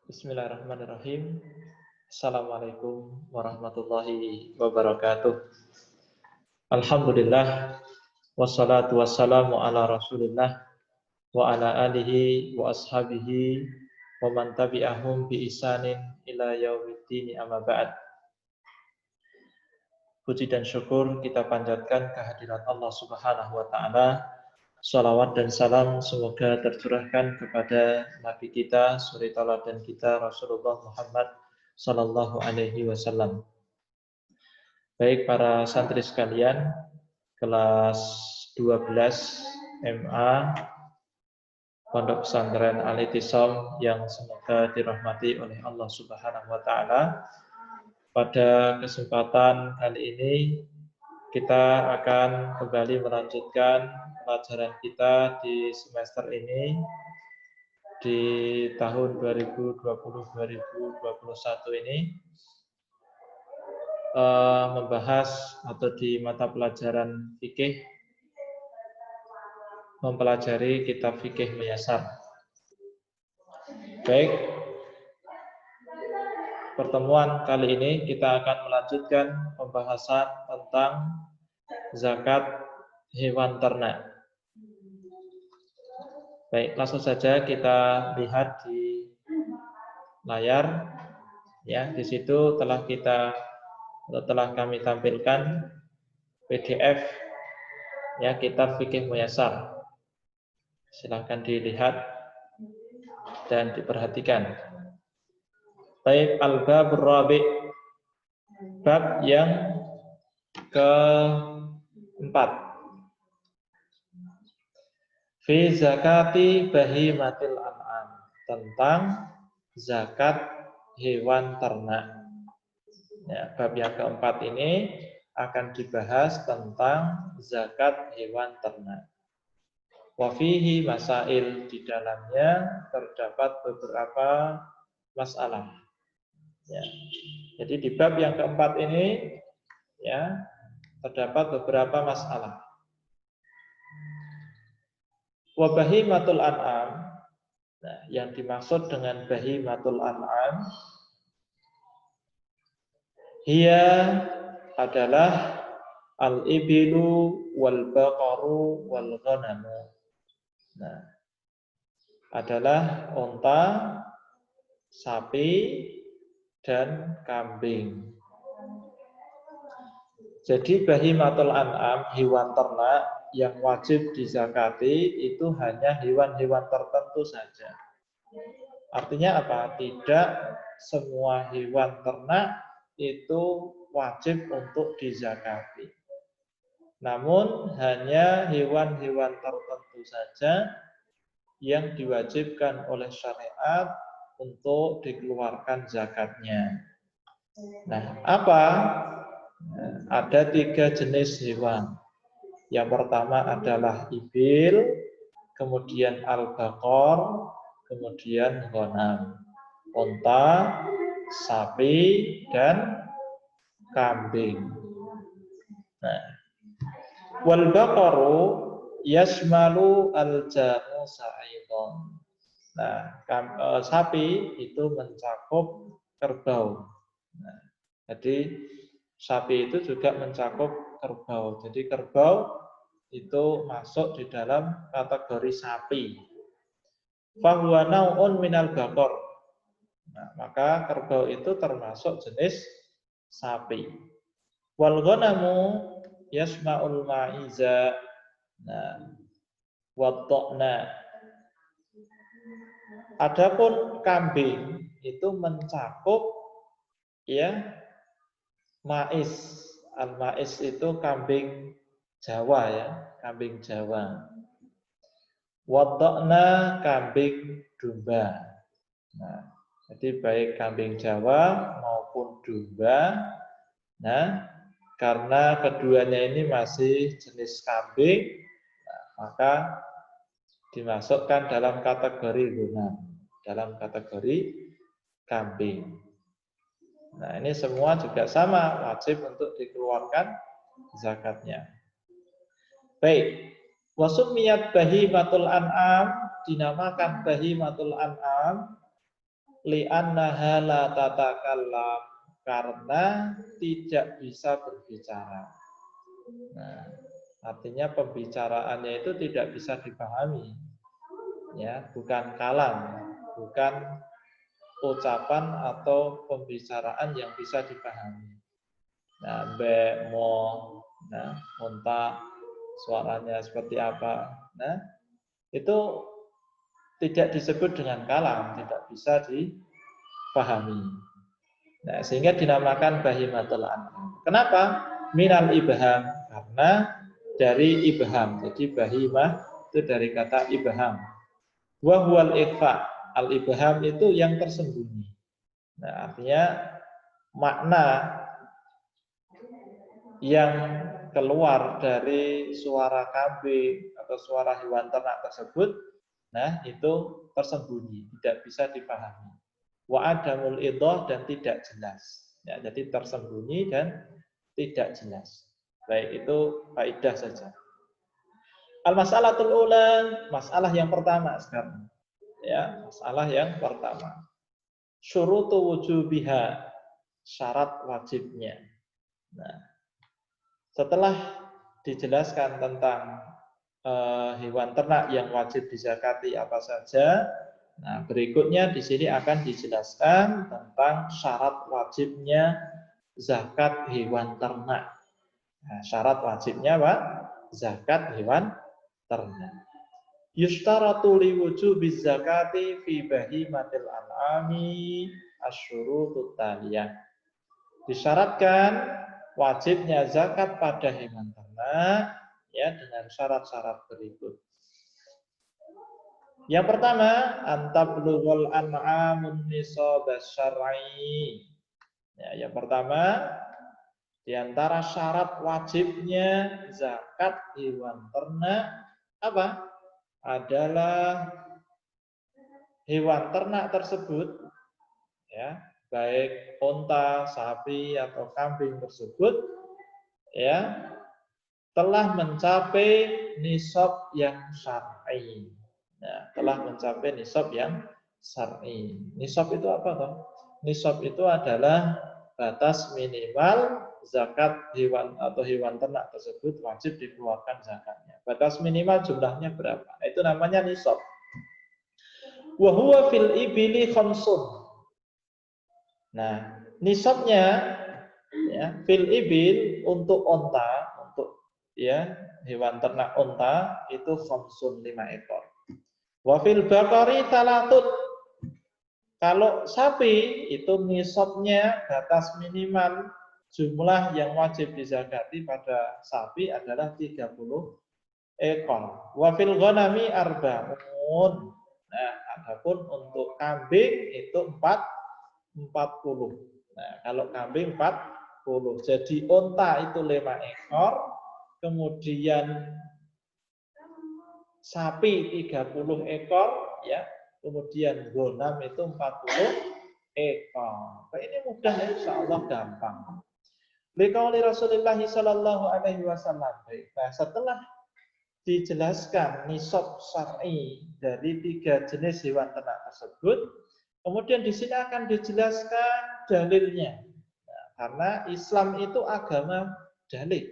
Bismillahirrahmanirrahim. Assalamualaikum warahmatullahi wabarakatuh. Alhamdulillah, wassalatu wassalamu ala rasulillah wa ala alihi wa ashabihi wa man tabi'ahum bi ihsanin ila yaumiddin, amma ba'd. Puji dan syukur kita panjatkan kehadirat Allah Subhanahu wa taala. Salawat dan salam semoga tercurahkan kepada Nabi kita, suri tauladan kita, Rasulullah Muhammad Sallallahu Alaihi Wasallam. Baik para santri sekalian, kelas 12 MA Pondok Pesantren Al-I'tisam yang semoga dirahmati oleh Allah Subhanahu Wa Taala. Pada kesempatan kali ini kita akan kembali melanjutkan pelajaran kita di semester ini di tahun 2020-2021 ini membahas atau di mata pelajaran fikih mempelajari kitab fikih muyasar. Baik, pertemuan kali ini kita akan melanjutkan pembahasan tentang zakat hewan ternak. Baik, langsung saja kita lihat di layar. Ya, di situ telah kami tampilkan PDF ya kitab fikih muyasar. Silahkan dilihat dan diperhatikan. Baik, al-babur rabi', bab yang keempat. Fi zakati bahimatil an'am, tentang zakat hewan ternak. Ya, bab yang keempat ini akan dibahas tentang zakat hewan ternak. Wa fihi masail, di dalamnya terdapat beberapa masalah. Ya. Jadi di bab yang keempat ini ya terdapat beberapa masalah. Wa bahimatul an'am, nah, yang dimaksud dengan bahimatul an'am hiya adalah al-ibilu wal baqaru wal ghanamu. Nah, adalah unta, sapi dan kambing. Jadi bahimatul an'am, hewan ternak yang wajib dizakati itu hanya hewan-hewan tertentu saja. Artinya apa? Tidak semua hewan ternak itu wajib untuk dizakati. Namun hanya hewan-hewan tertentu saja yang diwajibkan oleh syariat untuk dikeluarkan zakatnya. Nah, apa? Ada 3 jenis hewan. Yang pertama adalah ibil, kemudian al-baqar, kemudian ghanam. Unta, sapi, dan kambing. Nah, wal baqaru yasmalu al-jamusa aidan. Nah, sapi itu mencakup kerbau. Nah, jadi sapi itu juga mencakup kerbau. Jadi kerbau itu masuk di dalam kategori sapi. Fahuwa nau'un minal baqar. Nah, maka kerbau itu termasuk jenis sapi. Wal ghanamu yasma'ul ma'iza. Nah, watta'na. Adapun kambing itu mencakup ya mais. Al-mais itu kambing Jawa ya, kambing Jawa. Watta'na kambing domba. Nah, jadi baik kambing Jawa maupun domba. Nah, karena keduanya ini masih jenis kambing, nah, maka dimasukkan dalam kategori ghanam, dalam kategori kambing. Nah, ini semua juga sama, wajib untuk dikeluarkan zakatnya. Baik, wasumiyat bahimatul an'am, dinamakan bahimatul an'am li'annaha la tatakallam, karena tidak bisa berbicara. Nah, artinya pembicaraannya itu tidak bisa dipahami. Ya, bukan kalam, bukan ucapan atau pembicaraan yang bisa dipahami. Nah, be, mo, nah, unta, suaranya seperti apa. Nah, itu tidak disebut dengan kalam, tidak bisa dipahami. Nah, sehingga dinamakan bahimatul an'am. Kenapa? Minal ibham, karena dari ibham. Jadi bahimah itu dari kata ibham. Wa huwal ikhfa. Al ibham itu yang tersembunyi. Nah, artinya makna yang keluar dari suara kambing atau suara hewan ternak tersebut, nah itu tersembunyi, tidak bisa dipahami. Wa adamul idhah, dan tidak jelas. Ya, jadi tersembunyi dan tidak jelas. Baik, itu faedah saja. Al-mas'alatul ula, masalah yang pertama sekarang. Ya, masalah yang pertama. Syurutu wujubiha, syarat wajibnya. Nah, setelah dijelaskan tentang hewan ternak yang wajib dizakati apa saja, nah berikutnya di sini akan dijelaskan tentang syarat wajibnya zakat hewan ternak. Nah, syarat wajibnya apa? Zakat hewan ternak. Yustaratu liwujubiz zakati fi bahimatil an'ami asyurutut taliyah. Disyaratkan wajibnya zakat pada hewan ternak ya dengan syarat-syarat berikut. Yang pertama, antablughul an'amun nisabas syar'i. Ya, yang pertama, di antara syarat wajibnya zakat hewan ternak apa? Adalah hewan ternak tersebut ya, baik unta, sapi atau kambing tersebut ya telah mencapai nisab yang syar'i. Nah, telah mencapai nisab yang syar'i. Nisab itu apa toh? Nisab itu adalah batas minimal zakat hewan atau hewan ternak tersebut wajib dikeluarkan zakatnya. Batas minimal jumlahnya berapa? Itu namanya nisab. Wa huwa fil ibili khamsun. Nah, nisabnya ya, fil ibil untuk onta, untuk ya hewan ternak onta itu khamsun 5 ekor. Wa fil baqari talatut. Kalau sapi itu nisabnya batas minimal jumlah yang wajib dizakati pada sapi adalah 30 ekor. Wa fil ghanami arba'un. Nah, adapun untuk kambing itu 40. Nah, kalau kambing 40. Jadi unta itu 5 ekor, kemudian sapi 30 ekor ya. Kemudian ghanam itu 40 ekor. Nah, ini mudah ya, insyaallah gampang. Liqauli Rasulullah sallallahu alaihi wasallam. Nah, setelah dijelaskan nisab syar'i dari 3 jenis hewan ternak tersebut, kemudian di sini akan dijelaskan dalilnya. Nah, karena Islam itu agama dalil.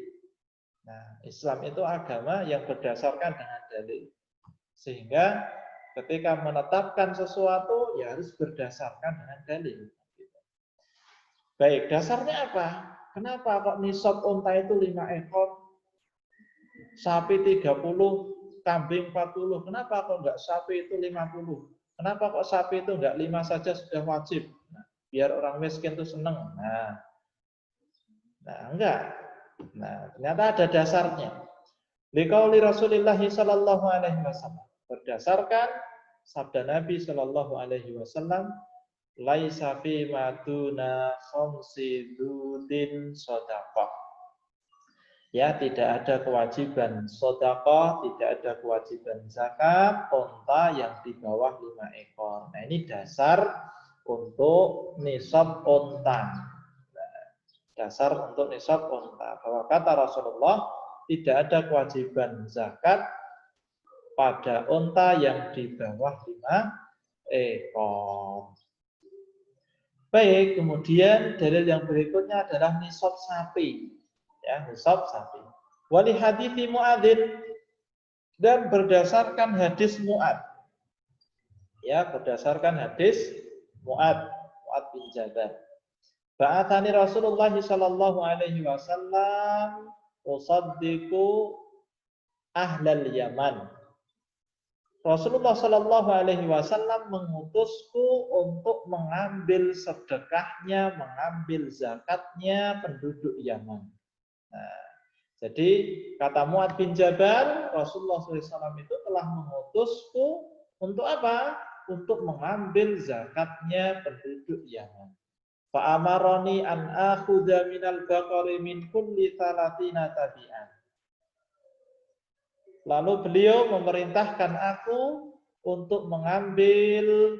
Nah, Islam itu agama yang berdasarkan dengan dalil. Sehingga ketika menetapkan sesuatu ya harus berdasarkan dengan dalil. Baik, dasarnya apa? Kenapa kok nisab unta itu 5 ekor? Sapi 30, kambing 40. Kenapa kok enggak sapi itu 50? Kenapa kok sapi itu enggak 5 saja sudah wajib? Nah, biar orang miskin itu senang. Nah, enggak. Nah, ternyata ada dasarnya. Liqauli Rasulullah sallallahu alaihi wasallam. Berdasarkan sabda Nabi sallallahu alaihi wasallam, laisa fi maduna khamsi dudin shadaqah. Ya, tidak ada kewajiban sedekah, tidak ada kewajiban zakat unta yang di bawah 5 ekor. Nah, ini dasar untuk nisab unta. Nah, dasar untuk nisab unta. Bahwa kata Rasulullah, tidak ada kewajiban zakat pada unta yang di bawah 5 ekor. Baik, kemudian dalil yang berikutnya adalah nisab sapi. Ya, nisab sapi. Wali hadithi Mu'adzin, dan berdasarkan hadis Mu'adz. Ya, berdasarkan hadis Mu'adz bin Jabal. Ba'athani Rasulullah sallallahu alaihi wasallam usaddiqu ahlal Yaman. Rasulullah sallallahu alaihi wasallam mengutusku untuk mengambil sedekahnya, mengambil zakatnya penduduk Yaman. Nah, jadi kata Mu'adz bin Jabal, Rasulullah SAW itu telah mengutusku untuk apa? Untuk mengambil zakatnya penduduk Yaman. Fa'amaroni an akhudha minal baqari min kulli thalathina tabi'an. Lalu beliau memerintahkan aku untuk mengambil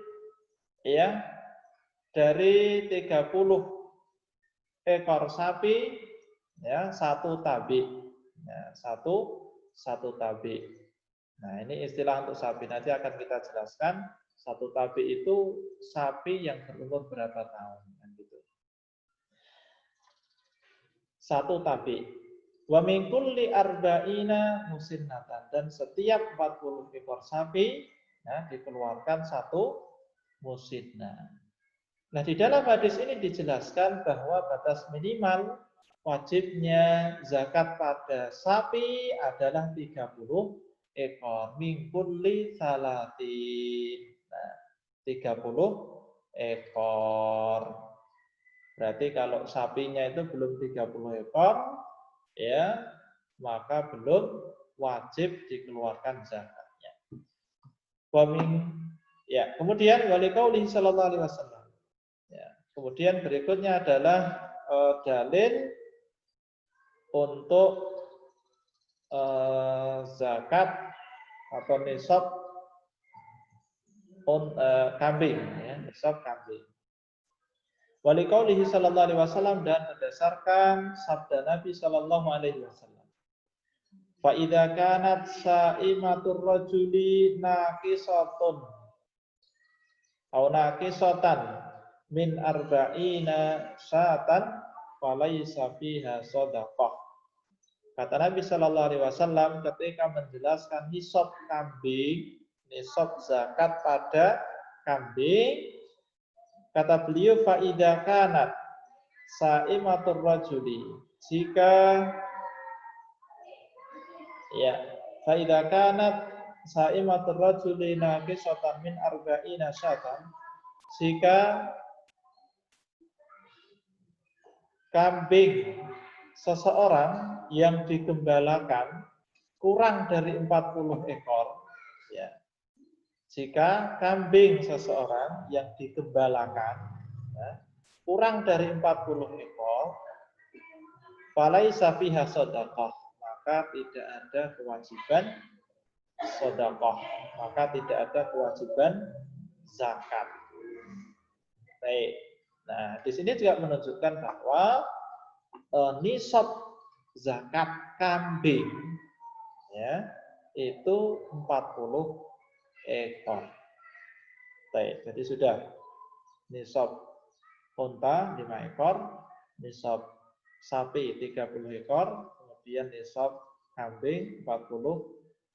ya dari 30 ekor sapi ya satu tabi. Ya, satu tabi. Nah, ini istilah untuk sapi nanti akan kita jelaskan. Satu tabi itu sapi yang berumur berapa tahun kan gitu. Satu tabi. Wa min kulli arba'ina musinnatan, dan setiap 40 ekor sapi ya, dikeluarkan satu musinnah. Nah, di dalam hadis ini dijelaskan bahwa batas minimal wajibnya zakat pada sapi adalah 30 ekor min kulli salatin. Nah, 30 ekor. Berarti kalau sapinya itu belum 30 ekor ya, maka belum wajib dikeluarkan zakatnya. Ya, kemudian wali qauli sallallahu alaihi wasallam. Ya, kemudian berikutnya adalah dalil untuk zakat atau nisab kambing ya, nisab kambing. Wali qaulihi sallallahu alaihi wasallam, dan berdasarkan sabda Nabi sallallahu alaihi wasallam. Fa idza kanat sa'imatur rajuli naqisatun aw naqisatan min arba'ina syatan falaysa fiha shadaqah. Kata Nabi sallallahu alaihi wasallam ketika menjelaskan nisab kambing, nisab zakat pada kambing, kata beliau faida kanat sa'imatur rajuli, jika ya faida kanat sa'imatur rajuli naqisatan min arba'ina syatan, jika kambing seseorang yang digembalakan kurang dari 40 ekor ya. Jika kambing seseorang yang digembalakan ya, kurang dari 40 ekor, falaisa fiha shadaqah, maka tidak ada kewajiban shadaqah, maka tidak ada kewajiban zakat. Baik. Nah, di sini juga menunjukkan bahwa nisab zakat kambing ya itu 40 ekor. Baik, jadi sudah nisab unta 5 ekor, nisab sapi 30 ekor, kemudian nisab kambing 40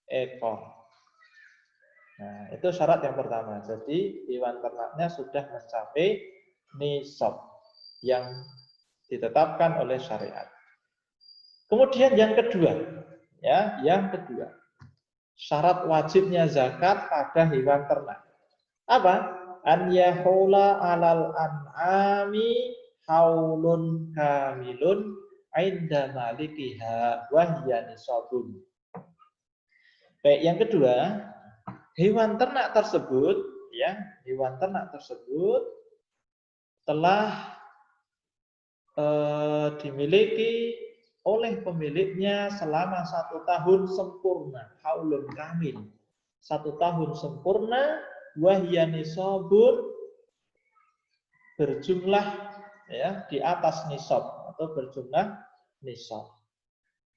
ekor. Nah, itu syarat yang pertama. Jadi hewan ternaknya sudah mencapai nisab yang ditetapkan oleh syariat. Kemudian yang kedua, ya, yang kedua, syarat wajibnya zakat pada hewan ternak. Apa? An yahula alal an'ami haulun kamilun inda malikiha wa hiya nisabun. Baik, yang kedua, hewan ternak tersebut, ya, hewan ternak tersebut telah dimiliki oleh pemiliknya selama 1 tahun sempurna, haulun kamil, 1 tahun sempurna, wahya nisabun, berjumlah ya di atas nisab atau berjumlah nisab.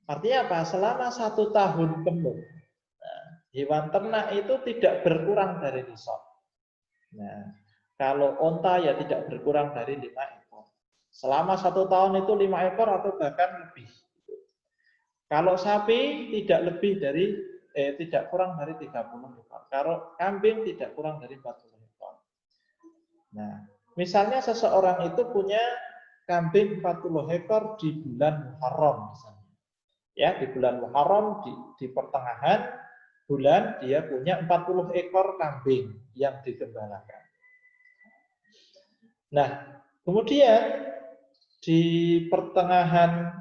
Artinya apa? Selama 1 tahun penuh, nah, hewan ternak itu tidak berkurang dari nisab. Nah, Kalau onta ya tidak berkurang dari 5 ekor. Selama 1 tahun itu 5 ekor atau bahkan lebih. Kalau sapi tidak lebih dari tidak kurang dari 30 ekor. Kalau kambing tidak kurang dari 40 ekor. Nah, misalnya seseorang itu punya kambing 40 ekor di bulan Muharram misalnya. Ya, di bulan Muharram di pertengahan bulan dia punya 40 ekor kambing yang digembalakan. Nah, kemudian di pertengahan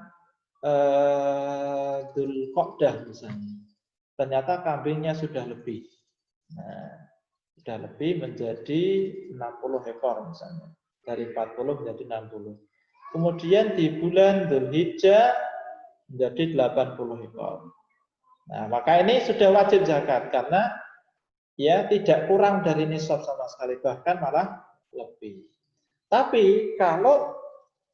Dzulqa'dah misalnya, ternyata kambingnya sudah lebih. Nah, sudah lebih menjadi 60 ekor misalnya. Dari 40 menjadi 60. Kemudian di bulan Dzulhijjah menjadi 80 ekor. Nah, maka ini sudah wajib zakat karena ya tidak kurang dari nisab sama sekali, bahkan malah lebih. Tapi kalau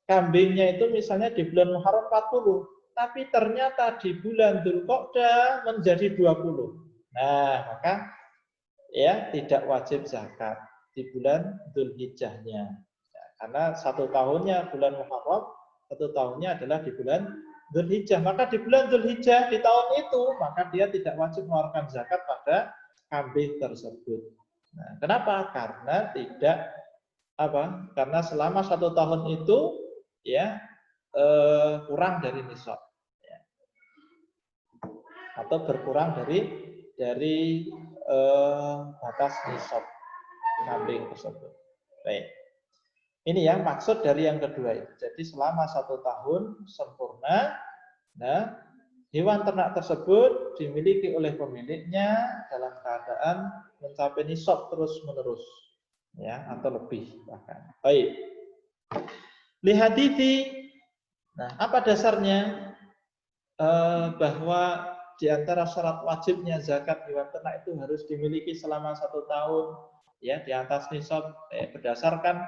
kambingnya itu misalnya di bulan Muharram 40, tapi ternyata di bulan Dzulqa'dah menjadi 20. Nah, maka ya tidak wajib zakat di bulan Dzulhijjahnya. Ya, karena 1 tahunnya bulan Muharram, 1 tahunnya adalah di bulan Dzulhijjah. Maka di bulan Dzulhijjah di tahun itu, maka dia tidak wajib mengeluarkan zakat pada kambing tersebut. Nah, kenapa? Karena tidak Karena selama 1 tahun itu ya kurang dari nisab, ya. Atau berkurang dari batas nisab kambing tersebut. Baik. Ini yang maksud dari yang kedua itu. Jadi selama 1 tahun sempurna, nah hewan ternak tersebut dimiliki oleh pemiliknya dalam keadaan mencapai nisab terus menerus, ya, atau lebih bahkan. Baik. Lihadithi. Nah, apa dasarnya bahwa di antara syarat wajibnya zakat hewan ternak itu harus dimiliki selama 1 tahun, ya, di atas nisab, berdasarkan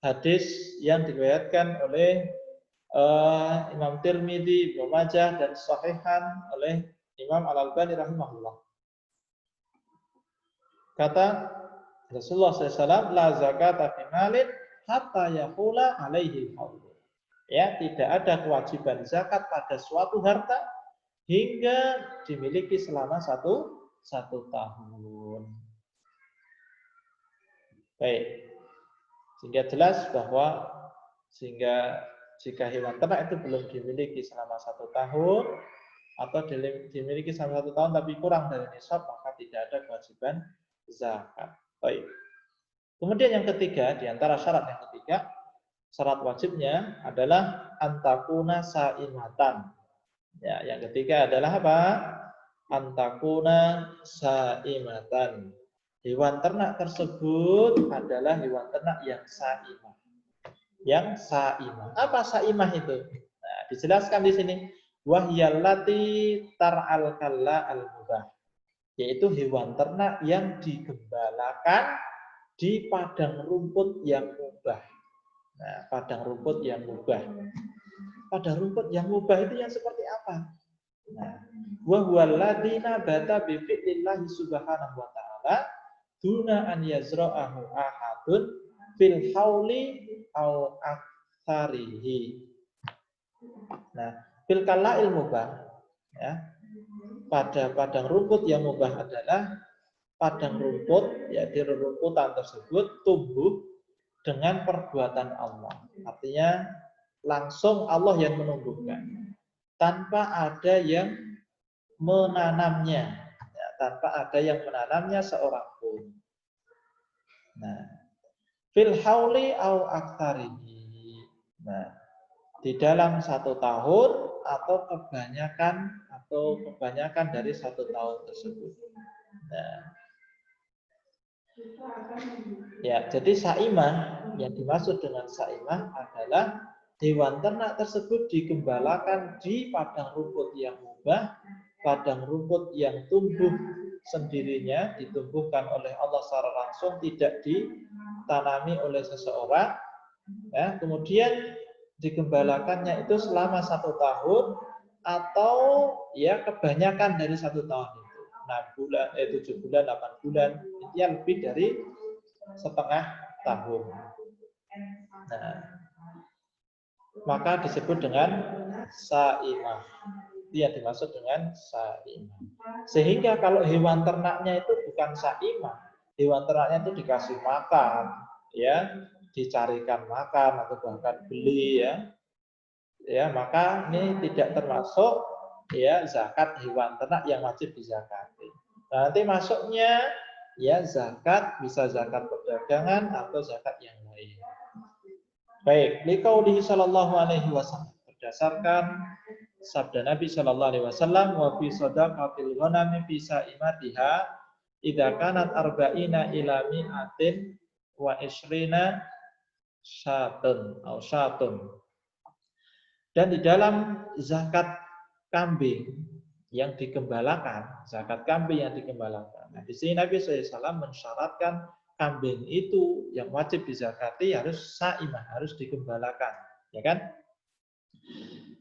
hadis yang diriwayatkan oleh Imam Tirmidzi, Ibnu Majah dan sahihan oleh Imam Al-Albani rahimahullah. Kata Rasulullah SAW, la zakata fi malin hatta yaqula alaihi haul. Ya, tidak ada kewajiban zakat pada suatu harta hingga dimiliki selama satu tahun. Baik. Sehingga jelas bahwa jika hewan ternak itu belum dimiliki selama 1 tahun atau dimiliki selama 1 tahun tapi kurang dari nisab, maka tidak ada kewajiban zakat. Baik. Kemudian yang ketiga, di antara syarat yang ketiga, syarat wajibnya adalah antakuna saimatan. Ya, yang ketiga adalah apa? Antakuna saimatan. Hewan ternak tersebut adalah hewan ternak yang saimah. Yang saimah. Apa saimah itu? Nah, dijelaskan di sini. Wahyallati tar'al kalla al-mubah. Yaitu hewan ternak yang digembalakan di padang rumput yang mubah. Nah, padang rumput yang mubah. Padang rumput yang mubah itu yang seperti apa? Nah, wa huwal ladina bata bi fi'lillahi subhanahu wa ta'ala duna an yazra'ahu ahadun fil hauli au aktsarihi. Nah, fil kalail mubah, ya. Pada padang rumput yang mubah adalah padang rumput, ya, di rerumputan tersebut tumbuh dengan perbuatan Allah. Artinya langsung Allah yang menumbuhkan. Tanpa ada yang menanamnya. Ya, tanpa ada yang menanamnya seorang pun. Nah, fil hauli au aktsarihi. Nah, di dalam 1 tahun atau kebanyakan dari 1 tahun tersebut. Nah, ya, jadi saimah yang dimaksud dengan saimah adalah hewan ternak tersebut digembalakan di padang rumput yang mubah, padang rumput yang tumbuh sendirinya, ditumbuhkan oleh Allah secara langsung, tidak ditanami oleh seseorang. Ya, kemudian digembalakannya itu selama 1 tahun atau ya kebanyakan dari 1 tahun itu. 6 bulan, 7 bulan, 8 bulan, intinya lebih dari setengah tahun. Nah, maka disebut dengan saimah. Itu yang dimaksud dengan saimah. Sehingga kalau hewan ternaknya itu bukan saimah, hewan ternaknya itu dikasih makan, ya, dicarikan makan atau bahkan beli, ya, maka ini tidak termasuk ya zakat hewan ternak yang wajib dizakati. Nah, nanti masuknya ya zakat, bisa zakat perdagangan atau zakat yang lain. Baik, liqaulihi sallallahu alaihi wasallam, berdasarkan sabda Nabi sallallahu alaihi wasallam, wa fi shadaqatil ghanami fi sa'imatiha idza kanat arba'ina ila mi'atin wa isrina syatun atau syatun. Dan di dalam zakat kambing yang digembalakan, zakat kambing yang digembalakan. Nah, di sini Nabi SAW mensyaratkan kambing itu yang wajib dizakati harus saimah, harus digembalakan, ya kan?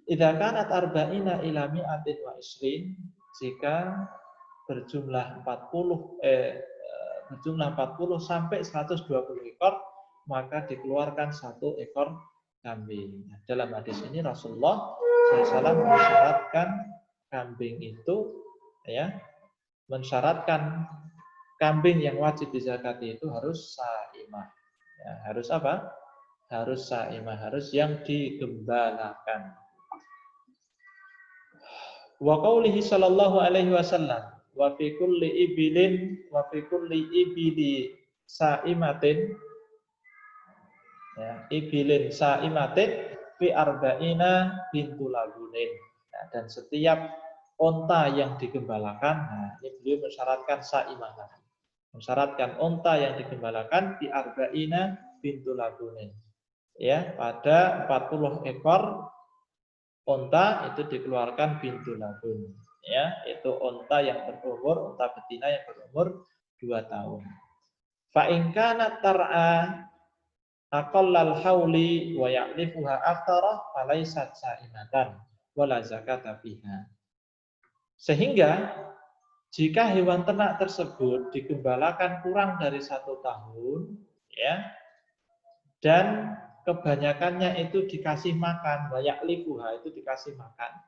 Idza kanat arba'ina ila mi'atin wa isrin, jika berjumlah 40 sampai 120 ekor, maka dikeluarkan 1 ekor kambing. Nah, dalam hadis ini Rasulullah SAW mensyaratkan kambing itu, ya, mensyaratkan kambing yang wajib dizakati itu harus saimah. Ya, harus apa? Harus saimah, harus yang digembalakan. Wa qaulihi sallallahu alaihi wasallam, wa fi kulli ibili saimatin, ya, ibilin saimatin fi arba'ina bintu labunin. Nah, dan setiap onta yang digembalakan, nah, ini beliau mensyaratkan saimah lagi. Mensyaratkan onta yang digembalakan fi arba'ina bintu labunin. Ya, pada 40 ekor onta itu dikeluarkan bintu labun. Ya, itu onta yang berumur, onta betina yang berumur 2 tahun. Fa in kana tar'a aqallal hauli wa ya'lifuha aktsara falaisat sa'imatan wala zakata fiha. Sehingga jika hewan ternak tersebut digembalakan kurang dari 1 tahun, ya, dan kebanyakannya itu dikasih makan, wa ya'lifuha itu dikasih makan,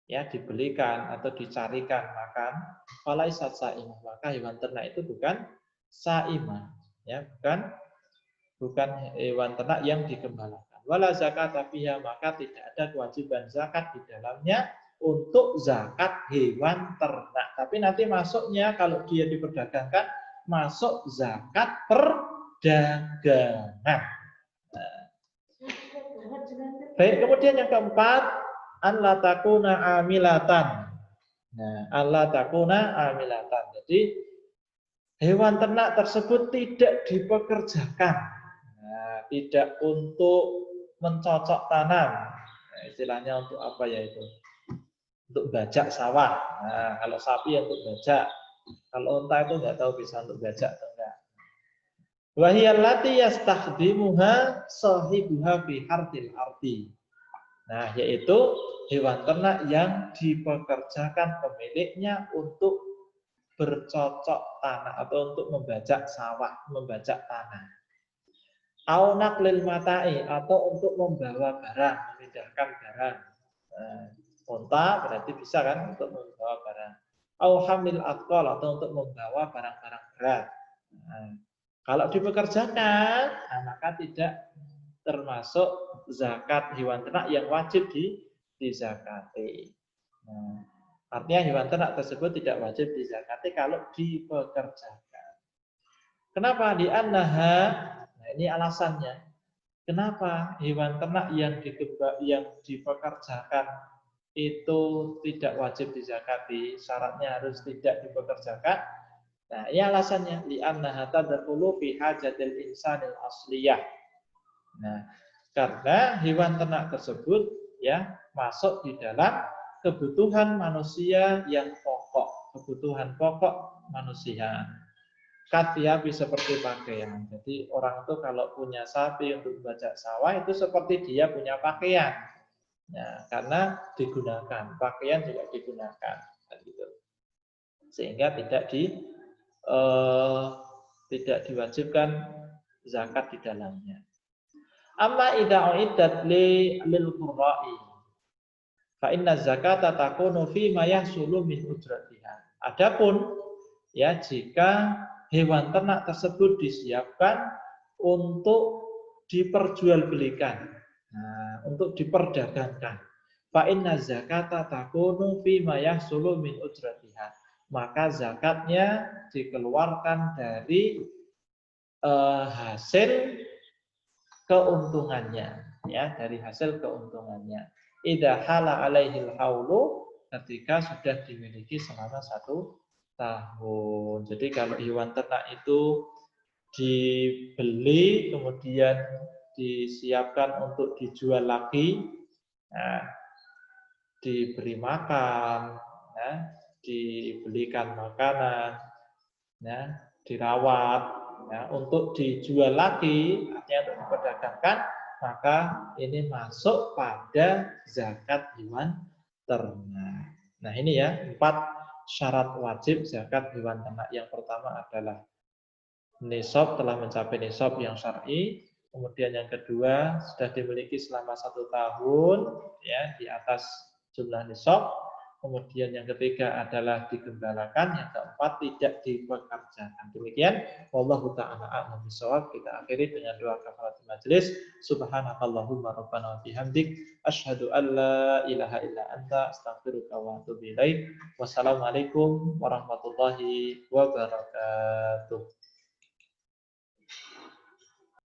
ya, dibelikan atau dicarikan makan, falaisat sa'imah, maka hewan ternak itu bukan saimah, ya, bukan hewan ternak yang digembalakan. Wala zakat fiha, maka tidak ada kewajiban zakat di dalamnya untuk zakat hewan ternak. Tapi nanti masuknya kalau dia diperdagangkan masuk zakat perdagangan. Nah. Baik, kemudian yang keempat, alla takuna amilatan. Nah, alla takuna amilatan. Jadi hewan ternak tersebut tidak dipekerjakan. Nah, tidak untuk mencocok tanam. Nah, istilahnya untuk apa ya itu? Untuk bajak sawah. Nah, kalau sapi untuk bajak. Kalau unta itu nggak tahu bisa untuk bajak atau enggak. Wa hiya allati yastakhdimuha sahibuha fi hardil ardi. Nah, yaitu hewan ternak yang dipekerjakan pemiliknya untuk bercocok tanah atau untuk membajak sawah, membajak tanah. Au naqlil mata'i, atau untuk membawa barang, memindahkan barang. Nah, unta berarti bisa kan untuk membawa barang. Au hamil atqal, atau untuk membawa barang-barang berat. Nah, kalau dipekerjakan, nah, maka tidak termasuk zakat hewan ternak yang wajib dizakati. Nah, artinya hewan ternak tersebut tidak wajib dizakati kalau dipekerjakan. Kenapa? Li'annaha, nah ini alasannya. Kenapa hewan ternak yang dipekerjakan itu tidak wajib dizakati, syaratnya harus tidak dipekerjakan. Nah, ini alasannya, li'annaha tadkhulu fi hajatil insanil asliyah. Nah, karena hewan ternak tersebut ya masuk di dalam kebutuhan manusia yang pokok, kebutuhan pokok manusia. Katiabi seperti pakaian. Jadi orang itu kalau punya sapi untuk bajak sawah itu seperti dia punya pakaian. Ya, karena digunakan, pakaian juga digunakan, gitu. Sehingga tidak diwajibkan zakat di dalamnya. Amma idza uiddat lil qurra'i fa inna zakata takunu fi ma yahsulu min ujratiha. Adapun ya jika hewan ternak tersebut disiapkan untuk diperjualbelikan, nah, untuk diperdagangkan, fa inna zakata takunu fi ma yahsulu min ujratiha. Maka zakatnya dikeluarkan dari hasil keuntungannya, ya, dari hasil keuntungannya. Idza hala alaihil haulu, ketika sudah dimiliki selama 1 tahun. Jadi kalau hewan ternak itu dibeli kemudian disiapkan untuk dijual lagi, nah, diberi makan, ya, dibelikan makanan, ya, dirawat, ya, untuk dijual lagi, artinya untuk diperdagangkan, maka ini masuk pada zakat hewan ternak. Nah ini ya 4 syarat wajib zakat hewan ternak. Yang pertama adalah nisab, telah mencapai nisab yang syar'i. Kemudian yang kedua sudah dimiliki selama 1 tahun, ya, di atas jumlah nisab. Kemudian yang ketiga adalah digembalakan, yang keempat tidak dipekerjakan. Demikian, wallahu ta'ala a'lam bishawab. Kita akhiri dengan doa kafaratul majelis. Subhanakallahumma rabbana wa bihamdik asyhadu an la ilaha illa anta astaghfiruka wa atubu ilaik. Wassalamualaikum warahmatullahi wabarakatuh.